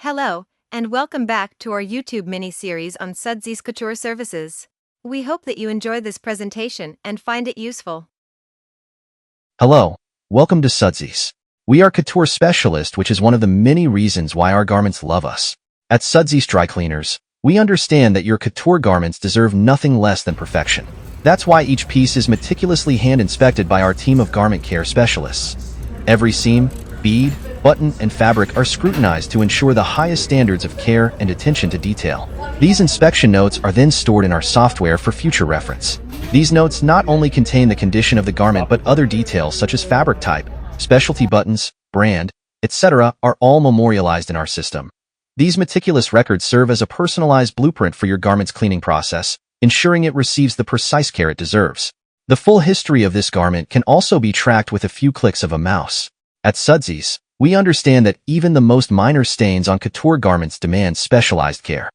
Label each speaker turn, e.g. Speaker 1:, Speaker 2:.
Speaker 1: Hello, and welcome back to our YouTube mini-series on Sudsies Couture services. We hope that you enjoy this presentation and find it useful.
Speaker 2: Hello, welcome to Sudsies. We are couture specialists, which is one of the many reasons why our garments love us. At Sudsies Dry Cleaners, we understand that your couture garments deserve nothing less than perfection. That's why each piece is meticulously hand-inspected by our team of garment care specialists. Every seam, bead, button, and fabric are scrutinized to ensure the highest standards of care and attention to detail. These inspection notes are then stored in our software for future reference. These notes not only contain the condition of the garment but other details such as fabric type, specialty buttons, brand, etc. are all memorialized in our system. These meticulous records serve as a personalized blueprint for your garment's cleaning process, ensuring it receives the precise care it deserves. The full history of this garment can also be tracked with a few clicks of a mouse. At Sudsies, we understand that even the most minor stains on couture garments demand specialized care.